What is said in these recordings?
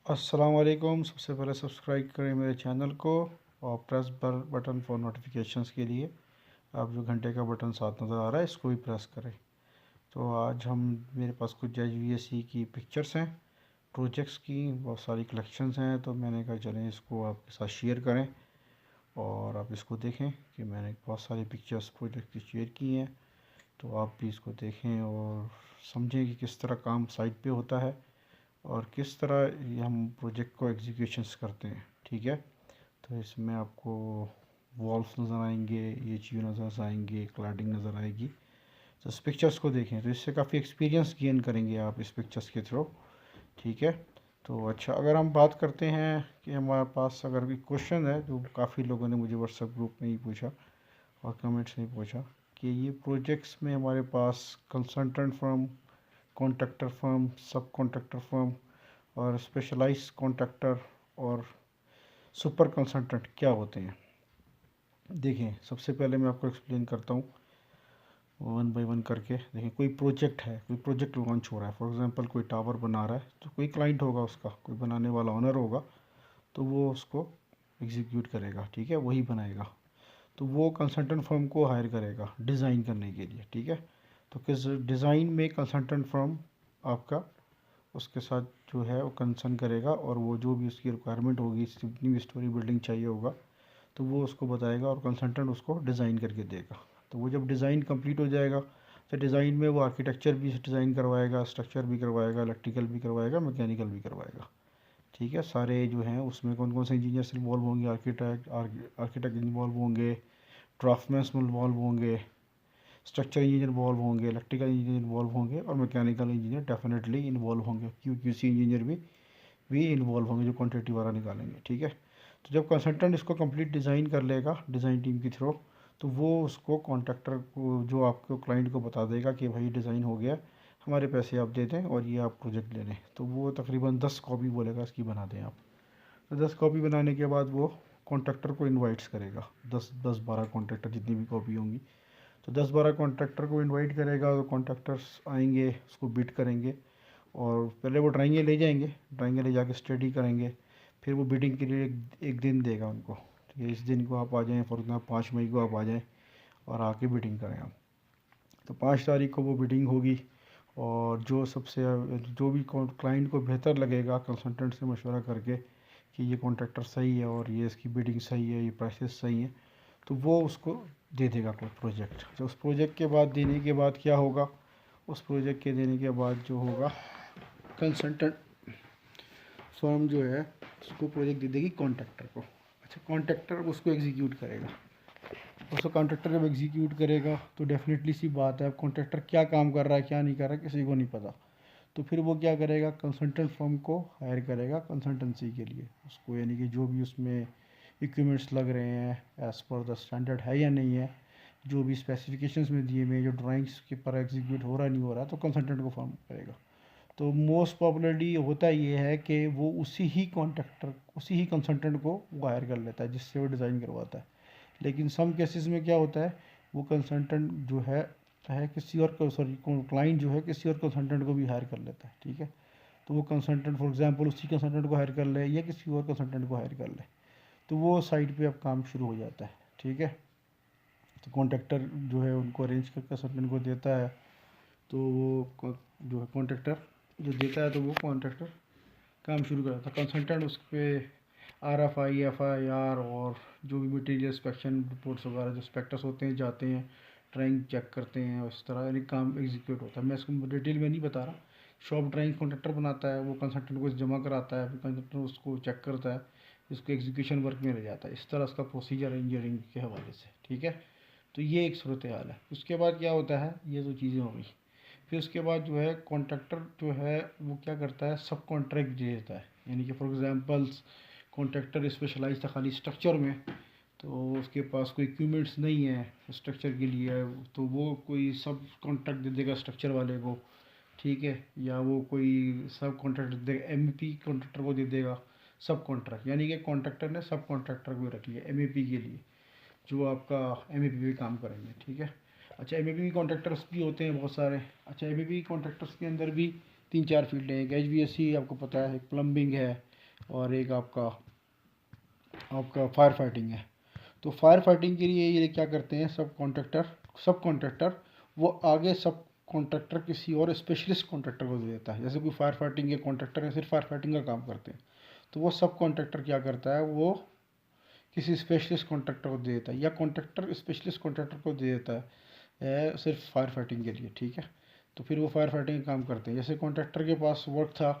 अस्सलाम वालेकुम। सबसे पहले सब्सक्राइब करें मेरे चैनल को और press bell button for notifications के लिए। आप जो घंटे का बटन साथ नज़र आ रहा है इसको भी प्रेस करें। तो आज हम मेरे पास कुछ HVAC की पिक्चर्स हैं, प्रोजेक्ट्स की बहुत सारी कलेक्शंस हैं, तो मैंने कहा चलें इसको आपके साथ शेयर करें और आप इसको देखें कि मैंने बहुत सारी पिक्चर्स प्रोजेक्ट की शेयर की हैं। तो आप भी इसको देखें और समझें कि किस तरह काम साइट पे होता है और किस तरह ये हम प्रोजेक्ट को एग्जीक्यूशंस करते हैं। ठीक है, तो इसमें आपको वॉल्स नज़र आएंगे, ये चीज़ नज़र आएंगे, क्लैडिंग नज़र आएगी। तो इस पिक्चर्स को देखें तो इससे काफ़ी एक्सपीरियंस गेन करेंगे आप इस पिक्चर्स के थ्रू। ठीक है, तो अच्छा, अगर हम बात करते हैं कि हमारे पास अगर कोई क्वेश्चन है जो काफ़ी लोगों ने मुझे व्हाट्सएप ग्रुप में ही पूछा और कमेंट्स में पूछा कि ये प्रोजेक्ट्स में हमारे पास कंसल्टेंट फर्म, कॉन्ट्रैक्टर फर्म, सब कॉन्ट्रैक्टर फर्म और स्पेशलाइज कॉन्ट्रैक्टर और सुपर कंसल्टेंट क्या होते हैं। देखें, सबसे पहले मैं आपको एक्सप्लेन करता हूँ वन बाय वन करके। देखें, कोई प्रोजेक्ट है, कोई प्रोजेक्ट लॉन्च हो रहा है, फॉर एग्जांपल कोई टावर बना रहा है, तो कोई क्लाइंट होगा उसका, कोई बनाने वाला ओनर होगा, तो वो उसको एग्जीक्यूट करेगा। ठीक है, वही बनाएगा। तो वो कंसल्टेंट फर्म को हायर करेगा डिज़ाइन करने के लिए। ठीक है, तो किस डिज़ाइन में कंसल्टेंट फर्म आपका उसके साथ जो है वो कंसर्न करेगा और वो जो भी उसकी रिक्वायरमेंट होगी, जितनी भी स्टोरी बिल्डिंग चाहिए होगा, तो वो उसको बताएगा और कंसल्टेंट उसको डिज़ाइन करके देगा। तो वो जब डिज़ाइन कंप्लीट हो जाएगा तो डिज़ाइन में वो आर्किटेक्चर भी डिज़ाइन करवाएगा, स्ट्रक्चर भी करवाएगा, इलेक्ट्रिकल भी करवाएगा, मैकेनिकल भी करवाएगा। ठीक है, सारे जो हैं उसमें कौन कौन से इंजीनियर्स इन्वॉल्व होंगे, आर्किटेक्ट इन्वॉल्व होंगे, ड्राफ्टमैन इन्वॉल्व होंगे, स्ट्रक्चर इंजीनियर इन्वॉल्व होंगे, इलेक्ट्रिकल इंजीनियर इन्वॉल्व होंगे और मैकेनिकल इंजीनियर डेफिनेटली इन्वॉल्व होंगे। QC इंजीनियर भी इन्वॉल्व होंगे जो क्वान्टिटी वाला निकालेंगे। ठीक है, तो जब कंसल्टेंट इसको कंप्लीट डिज़ाइन कर लेगा डिज़ाइन टीम के थ्रू, तो वो उसको कॉन्ट्रैक्टर को, जो आपको क्लाइंट को बता देगा कि भाई डिज़ाइन हो गया, हमारे पैसे आप दे दें और ये आप प्रोजेक्ट ले लें। तो वो तकरीबन 10 कॉपी बोलेगा इसकी बना दें आप। तो 10 कॉपी बनाने के बाद वो कॉन्ट्रैक्टर को इन्वाइट्स करेगा, 10-12 कॉन्ट्रैक्टर जितनी भी कॉपी होंगी, तो 10-12 कॉन्ट्रैक्टर को इनवाइट करेगा। तो कॉन्ट्रैक्टर्स आएंगे, उसको बिड करेंगे और पहले वो ड्राइंगें ले जाएंगे, ड्राइंगें ले जाके स्टडी करेंगे। फिर वो बिडिंग के लिए एक दिन देगा उनको। ठीक है, इस दिन को आप आ जाएँ, फॉर एग्जाम्पल 5 मई को आप आ जाएँ और आके बिडिंग करें आप। तो 5 तारीख को वो बिडिंग होगी और जो भी क्लाइंट को बेहतर लगेगा कंसल्टेंट से मशवरा करके कि ये कॉन्ट्रैक्टर सही है और ये इसकी बिडिंग सही है, ये प्राइसेस सही है, तो वो उसको दे देगा कोई प्रोजेक्ट। तो उस प्रोजेक्ट के बाद देने के बाद क्या होगा, उस प्रोजेक्ट के देने के बाद जो होगा, कंसल्टेंट फर्म जो है उसको प्रोजेक्ट दे देगी कॉन्ट्रैक्टर को। अच्छा, कॉन्ट्रैक्टर उसको एग्जीक्यूट करेगा। उसको कॉन्ट्रैक्टर जब एग्जीक्यूट करेगा तो डेफिनेटली सी बात है, अब कॉन्ट्रैक्टर क्या काम कर रहा है क्या नहीं कर रहा है किसी को नहीं पता। तो फिर वो क्या करेगा, कंसल्टेंट फर्म को हायर करेगा कंसल्टेंसी के लिए उसको, यानी कि जो भी उसमें इक्विपमेंट्स लग रहे हैं एज़ पर द स्टैंडर्ड है या नहीं है, जो भी स्पेसिफिकेशंस में दिए हुए, जो ड्राइंग्स के पर एग्जीक्यूट हो रहा नहीं हो रहा, तो कंसल्टेंट को फॉर्म करेगा। तो मोस्ट प्रॉब्लली होता ये है कि वो उसी ही कंसल्टेंट को वो हायर कर लेता है जिससे वो डिज़ाइन करवाता है। लेकिन सम केसेस में क्या होता है, वो कंसल्टेंट जो है किसी और को, सॉरी, क्लाइंट जो है किसी और कंसल्टेंट को भी हायर कर लेता है। ठीक है, तो वो कंसल्टेंट फॉर एग्जांपल उसी कंसल्टेंट को हायर कर ले या किसी और कंसल्टेंट को हायर कर ले, तो वो साइट पे अब काम शुरू हो जाता है। ठीक है, तो कॉन्ट्रैक्टर जो है उनको अरेंज कर कंसल्टेंट को देता है, तो वो जो है कॉन्ट्रैक्टर जो देता है, तो वो कॉन्ट्रैक्टर काम शुरू कर देता है। कंसल्टेंट उस पर RFI FIR और जो भी मटेरियल इंस्पेक्शन रिपोर्ट्स वगैरह जो इंस्पेक्टर्स होते हैं जाते हैं, ड्राइंग चेक करते हैं, उस तरह यानी काम एग्जीक्यूट होता है। मैं इसको डिटेल में नहीं बता रहा। शॉप ड्राइंग कॉन्ट्रैक्टर बनाता है, वो कंसल्टेंट को जमा कराता है, फिर कंसल्टेंट उसको चेक करता है, इसको एग्जीक्यूशन वर्क में ले जाता है। इस तरह उसका प्रोसीजर इंजीनियरिंग के हवाले से। ठीक है, तो ये एक सूरत हाल है। उसके बाद क्या होता है, ये जो चीज़ें हो गई, फिर उसके बाद जो है कॉन्ट्रैक्टर जो है वो क्या करता है, सब कॉन्ट्रैक्ट दे देता है। यानी कि फॉर एग्जांपल्स कॉन्ट्रैक्टर स्पेशलाइज था खाली स्ट्रक्चर में, तो उसके पास कोई इक्विपमेंट्स नहीं है स्ट्रक्चर के लिए, तो वो कोई सब कॉन्ट्रैक्ट दे देगा स्ट्रक्चर वाले को। ठीक है, या वो कोई सब कॉन्ट्रैक्ट दे देगा, MEP कॉन्ट्रैक्टर को दे देगा सब कॉन्ट्रैक्ट। यानी कि कॉन्ट्रैक्टर ने सब कॉन्ट्रैक्टर को रख लिया MEP के लिए, जो आपका MEP पे काम करेंगे। ठीक है, अच्छा, MEP कॉन्ट्रैक्टर्स भी होते हैं बहुत सारे। अच्छा, MEP कॉन्ट्रैक्टर्स के अंदर भी तीन चार फील्डें हैं। एक HVAC आपको पता है, एक प्लम्बिंग है, और एक आपका आपका फायर फाइटिंग है। तो फायर फाइटिंग के लिए ये क्या करते हैं, सब कॉन्ट्रैक्टर वो आगे सब कॉन्ट्रैक्टर किसी और स्पेशलिस्ट कॉन्ट्रैक्टर को दे देता है। जैसे कोई फायर फाइटिंग के कॉन्ट्रैक्टर है, सिर्फ फायर फाइटिंग का काम करते हैं, तो वो सब कॉन्ट्रैक्टर क्या करता है, वो किसी स्पेशलिस्ट कॉन्ट्रैक्टर को दे देता है, या कॉन्ट्रैक्टर स्पेशलिस्ट कॉन्ट्रैक्टर को दे देता है सिर्फ फायर फाइटिंग के लिए, ठीक है। तो फिर वो फायर फाइटिंग का काम करते हैं। जैसे कॉन्ट्रैक्टर के पास वर्क था,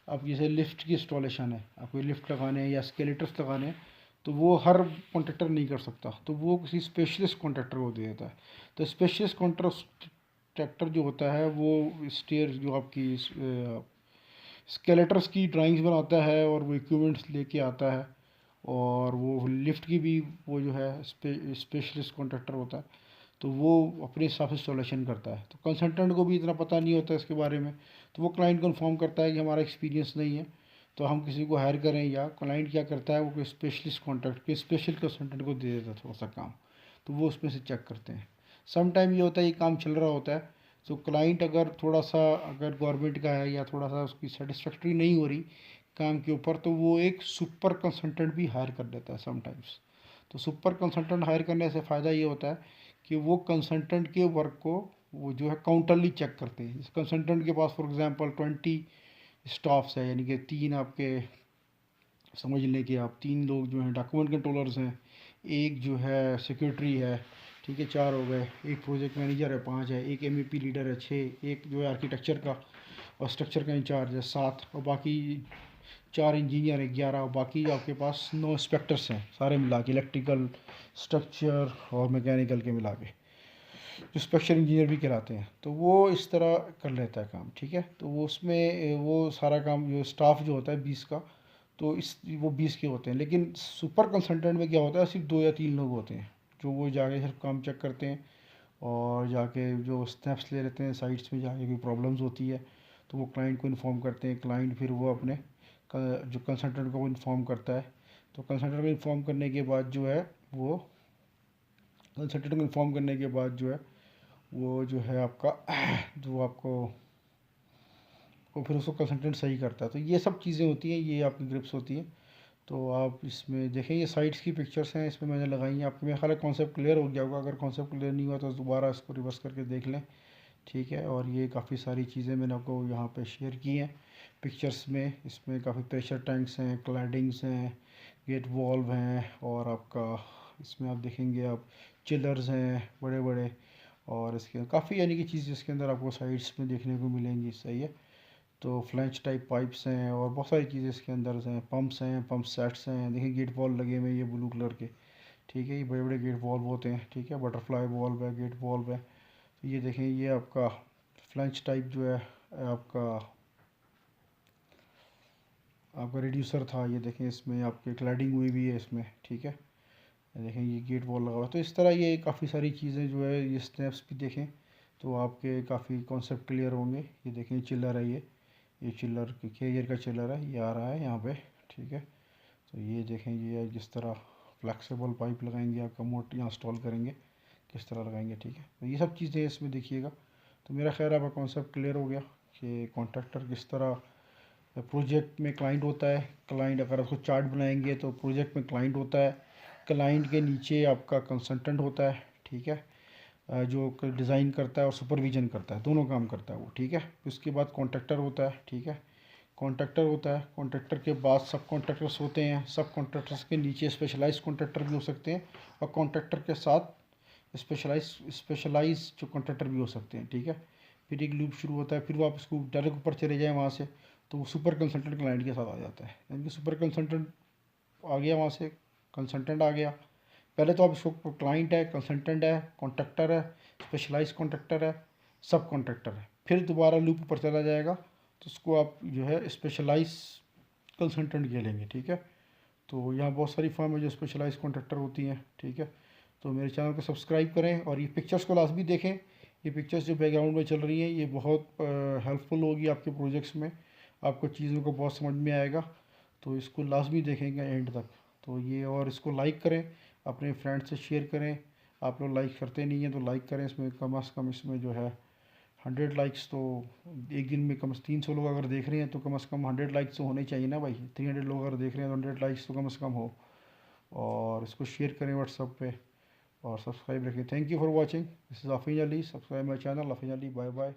अब जैसे लिफ्ट की इंस्टॉलेशन है, आपको लिफ्ट लगाने हैं या स्केलेटर्स लगाने हैं, तो वो हर कॉन्ट्रैक्टर नहीं कर सकता, तो वो किसी स्पेशलिस्ट कॉन्ट्रैक्टर को दे देता है। तो स्पेशलिस्ट कॉन्ट्रैक्टर जो होता है वो स्टेयर जो आपकी स्केलेटर्स की ड्राइंग्स बनाता है, और वो इक्विपमेंट्स लेके आता है, और वो लिफ्ट की भी वो जो है स्पेशलिस्ट कॉन्ट्रैक्टर होता है, तो वो अपने हिसाब से इंस्टॉलेशन करता है। तो कंसल्टेंट को भी इतना पता नहीं होता इसके बारे में, तो वो क्लाइंट को इन्फॉर्म करता है कि हमारा एक्सपीरियंस नहीं है, तो हम किसी को हायर करें, या क्लाइंट क्या करता है, वो कोई स्पेशलिस्ट कॉन्ट्रैक्ट कोई स्पेशल कंसल्टेंट को दे देता है थोड़ा सा काम, तो वो उसमें से चेक करते हैं। सम टाइम ये होता है, ये काम चल रहा होता है, तो क्लाइंट अगर थोड़ा सा अगर गवर्नमेंट का है, या थोड़ा सा उसकी सेटिस्फैक्ट्री नहीं हो रही काम के ऊपर, तो वो एक सुपर कंसल्टेंट भी हायर कर लेता है समटाइम्स। तो सुपर कंसल्टेंट हायर करने से फ़ायदा ये होता है कि वो कंसल्टेंट के वर्क को वो जो है काउंटरली चेक करते हैं। इस कंसल्टेंट के पास फॉर एग्जांपल 20 स्टाफ्स है, यानी कि तीन आपके समझ लें कि आप तीन लोग जो हैं डॉक्यूमेंट कंट्रोलर्स हैं, एक जो है सेक्रेटरी है, ठीक है, चार हो गए, एक प्रोजेक्ट मैनेजर है, पांच है, एक MEP लीडर है, छः, एक जो है आर्किटेक्चर का और स्ट्रक्चर का इंचार्ज है, सात, और बाकी चार इंजीनियर है, 11, और बाकी आपके पास 9 इंस्पेक्टर्स हैं, सारे मिला के इलेक्ट्रिकल, स्ट्रक्चर और मैकेनिकल के मिला के, जो स्ट्रक्चर इंजीनियर भी कहलाते हैं। तो वो इस तरह कर लेता है काम, ठीक है। तो वो उसमें वो सारा काम जो स्टाफ जो होता है 20 का, तो इस वो 20 के होते हैं। लेकिन सुपर कंसल्टेंट में क्या होता है, सिर्फ 2 या 3 लोग होते हैं, जो वो जाके सिर्फ काम चेक करते हैं, और जाके जो स्टेप्स ले लेते हैं, साइट्स में जाके कोई प्रॉब्लम्स होती है तो वो क्लाइंट को इन्फॉर्म करते हैं। क्लाइंट फिर वो अपने जो कंसल्टेंट को इन्फॉर्म करता है। तो कंसल्टेंट को इन्फॉर्म करने के बाद जो है वो कंसल्टेंट को इन्फॉर्म करने के बाद जो है वो जो है आपका जो आपको वो फिर उसको कंसल्टेंट सही करता है। तो ये सब चीज़ें होती हैं, ये आपकी ग्रिप्स होती हैं। तो आप इसमें देखें, ये साइट्स की पिक्चर्स हैं, इसमें मैंने लगाई हैं। आपको मेरा ख्याल है कॉन्सेप्ट क्लियर हो गया होगा। अगर कॉन्सेप्ट क्लियर नहीं हुआ तो दोबारा इसको रिवर्स करके देख लें, ठीक है। और ये काफ़ी सारी चीज़ें मैंने आपको यहाँ पे शेयर की हैं पिक्चर्स में। इसमें काफ़ी प्रेशर टैंक्स हैं, क्लैडिंग्स हैं, गेट वॉल्व हैं, और आपका इसमें आप देखेंगे आप चिलर्स हैं बड़े बड़े, और इसके काफ़ी यानी कि चीज़ इसके अंदर आपको साइड्स में देखने को मिलेंगी, सही है। तो फ्लैंच टाइप पाइप्स हैं, और बहुत सारी चीज़ें इसके अंदर हैं, पंप्स हैं, पंप सेट्स हैं। देखिए गेट वॉल लगे हुए हैं ये ब्लू कलर के, ठीक है, ये बड़े बड़े गेट वॉल्व होते हैं, ठीक है, बटरफ्लाई वॉल्व है, गेट वॉल्व है। तो ये देखें, ये आपका फ्लैंच टाइप जो है आपका आपका रिड्यूसर था, ये देखें इसमें आपके क्लैडिंग हुई भी है इसमें, ठीक है। ये देखें ये गेट वॉल लगा हुआ है। तो इस तरह ये काफ़ी सारी चीज़ें जो है, ये स्टेप्स भी देखें तो आपके काफ़ी कॉन्सेप्ट क्लियर होंगे। ये देखें चिल्लर है, ये चिल्लर कैरियर का चिल्लर है, ये आ रहा है यहाँ पे, ठीक है। तो ये देखें, ये जिस तरह फ्लेक्सिबल पाइप लगाएंगे आपका मोट यहाँ इंस्टॉल करेंगे, किस तरह लगाएंगे, ठीक है। तो ये सब चीज़ें इसमें देखिएगा। तो मेरा ख्याल आपका कॉन्सेप्ट क्लियर हो गया कि कॉन्ट्रैक्टर किस तरह प्रोजेक्ट में क्लाइंट होता है। क्लाइंट अगर उसको चार्ट बनाएंगे तो प्रोजेक्ट में क्लाइंट होता है, क्लाइंट के नीचे आपका कंसल्टेंट होता है, ठीक है, जो डिज़ाइन करता है और सुपरविजन करता है, दोनों काम करता है वो, ठीक है। उसके बाद कॉन्ट्रैक्टर होता है, ठीक है, कॉन्ट्रैक्टर होता है। कॉन्ट्रैक्टर के बाद सब कॉन्ट्रैक्टर्स होते हैं, सब कॉन्ट्रैक्टर्स के नीचे स्पेशलाइज्ड कॉन्ट्रैक्टर भी हो सकते हैं, और कॉन्ट्रैक्टर के साथ स्पेशलाइज जो कॉन्ट्रैक्टर भी हो सकते हैं, ठीक है। फिर एक लूप शुरू होता है, फिर वो आप उसको डायरेक्ट ऊपर चले जाएँ वहाँ से, तो वो सुपर कंसल्टेंट क्लाइंट के साथ आ जाता है। यानी कि सुपर कंसल्टेंट आ गया वहाँ से, कंसल्टेंट आ गया। पहले तो आप इसको क्लाइंट है, कंसल्टेंट है, कॉन्ट्रैक्टर है, स्पेशलाइज कॉन्ट्रैक्टर है, सब कॉन्ट्रैक्टर है, फिर दोबारा लूप ऊपर चला जाएगा, तो उसको आप जो है स्पेशलाइज कंसल्टेंट कह लेंगे, ठीक है। तो यहाँ बहुत सारी फर्म है जो स्पेशलाइज कॉन्ट्रैक्टर होती हैं, ठीक है। तो मेरे चैनल को सब्सक्राइब करें, और ये पिक्चर्स को लाजमी देखें। ये पिक्चर्स जो बैकग्राउंड में चल रही हैं ये बहुत हेल्पफुल होगी आपके प्रोजेक्ट्स में, आपको चीज़ों को बहुत समझ में आएगा। तो इसको लाजमी देखेंगे एंड तक। तो ये, और इसको लाइक करें, अपने फ्रेंड से शेयर करें। आप लोग लाइक करते नहीं हैं तो लाइक करें, इसमें कम अज़ कम इसमें जो है 100 लाइक्स तो एक दिन में कम से 300 लोग अगर देख रहे हैं तो कम से कम 100 लाइक्स तो होने चाहिए ना भाई। 300 लोग अगर देख रहे हैं तो 100 लाइक्स तो कम से कम हो। और इसको शेयर करें व्हाट्सएप पे और सब्सक्राइब रखें। Thank you for watching. This is हाफिज़ अली। सब्सक्राइब माई चैनल हाफिज़ अली। Bye bye.